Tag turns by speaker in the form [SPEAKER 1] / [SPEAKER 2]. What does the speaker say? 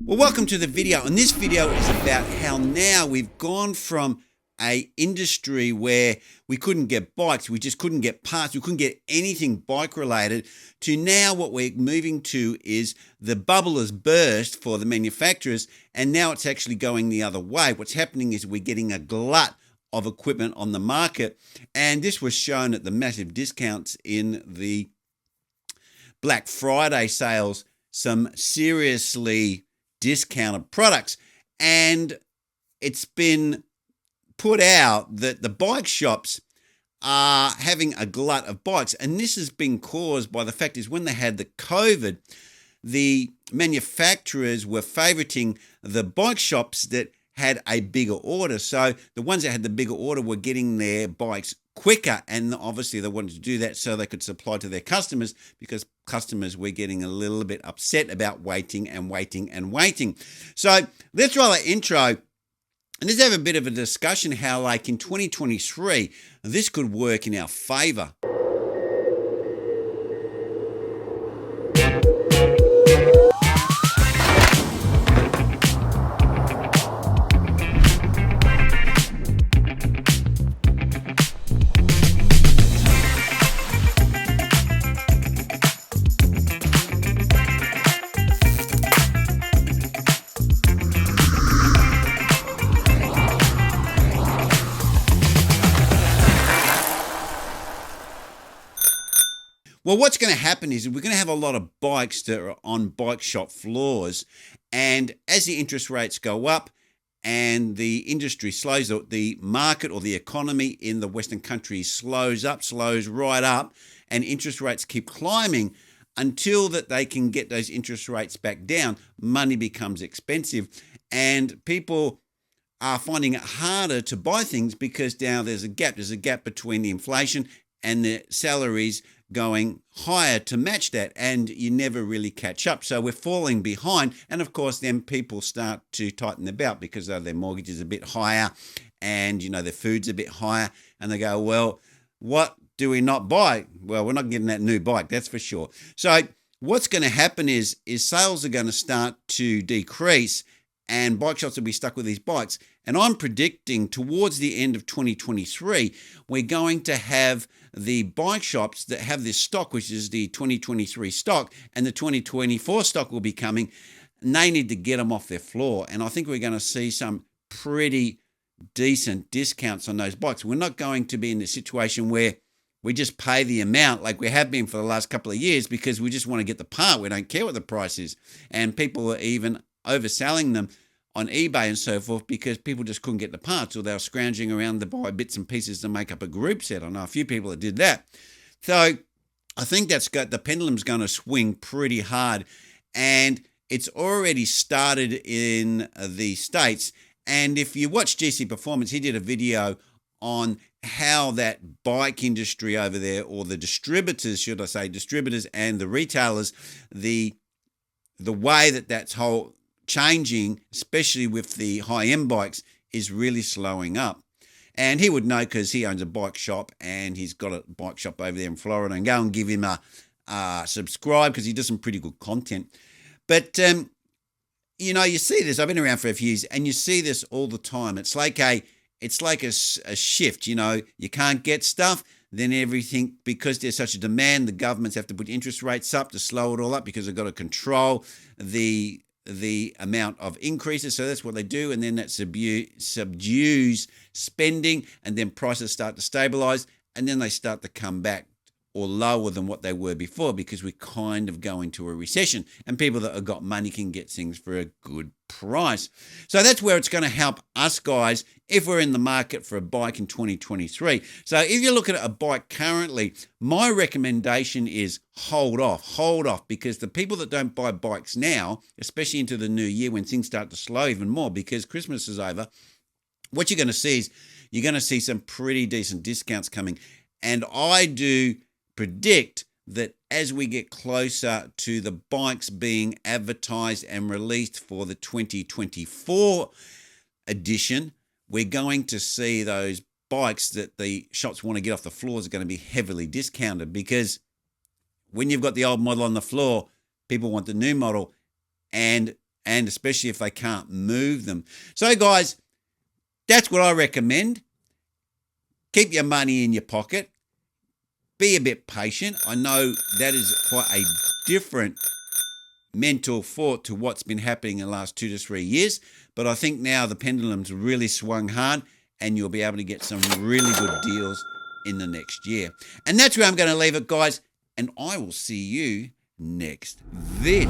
[SPEAKER 1] Well, welcome to the video, and this video is about how now we've gone from a industry where we couldn't get bikes, we just couldn't get parts, we couldn't get anything bike related, to now what we're moving to is the bubble has burst for the manufacturers, and now it's actually going the other way. What's happening is we're getting a glut of equipment on the market, and this was shown at the massive discounts in the Black Friday sales, some seriously discounted products, and it's been put out that the bike shops are having a glut of bikes, and this has been caused by the fact is when they had the COVID, the manufacturers were favoriting the bike shops that had a bigger order. So the ones that had the bigger order were getting their bikes quicker, and obviously they wanted to do that so they could supply to their customers, because customers were getting a little bit upset about waiting and waiting and waiting. So let's roll that intro and let's have a bit of a discussion how, like, in 2023 this could work in our favor. Well, what's going to happen is we're going to have a lot of bikes that are on bike shop floors, and as the interest rates go up and the industry slows, the market or the economy in the Western countries slows right up, and interest rates keep climbing until that they can get those interest rates back down, money becomes expensive, and people are finding it harder to buy things because now there's a gap between the inflation and the salaries going higher to match that, and you never really catch up. So we're falling behind, and of course then people start to tighten their belt because their mortgage is a bit higher and their food's a bit higher, and they go, well, what do we not buy? Well, we're not getting that new bike, that's for sure. So what's going to happen is sales are going to start to decrease, and bike shops will be stuck with these bikes. And I'm predicting towards the end of 2023, we're going to have the bike shops that have this stock, which is the 2023 stock, and the 2024 stock will be coming, and they need to get them off their floor. And I think we're going to see some pretty decent discounts on those bikes. We're not going to be in the situation where we just pay the amount like we have been for the last couple of years because we just want to get the part. We don't care what the price is. And people are even overselling them on eBay and so forth because people just couldn't get the parts, or they were scrounging around to buy bits and pieces to make up a group set. I know a few people that did that. So I think the pendulum's going to swing pretty hard, and it's already started in the States. And if you watch GC Performance, he did a video on how that bike industry over there, or the distributors, should I say, distributors and the retailers, the way that's whole changing, especially with the high-end bikes, is really slowing up. And he would know because he owns a bike shop, and he's got a bike shop over there in Florida, and go and give him a subscribe because he does some pretty good content. But you see this. I've been around for a few years, and you see this all the time. It's like a shift. You can't get stuff, then everything, because there's such a demand, the governments have to put interest rates up to slow it all up because they've got to control the amount of increases. So that's what they do, and then that subdues spending, and then prices start to stabilize, and then they start to come back or lower than what they were before, because we kind of go into a recession, and people that have got money can get things for a good price. So that's where it's going to help us guys if we're in the market for a bike in 2023. So if you're looking at a bike currently, my recommendation is hold off, because the people that don't buy bikes now, especially into the new year when things start to slow even more because Christmas is over, what you're going to see is you're going to see some pretty decent discounts coming. And I do predict that as we get closer to the bikes being advertised and released for the 2024 edition, we're going to see those bikes that the shops want to get off the floors are going to be heavily discounted, because when you've got the old model on the floor, people want the new model, and and especially if they can't move them. So guys, that's what I recommend. Keep your money in your pocket. Be a bit patient. I know that is quite a different mental thought to what's been happening in the last 2 to 3 years, but I think now the pendulum's really swung hard and you'll be able to get some really good deals in the next year. And that's where I'm going to leave it, guys, and I will see you next vid.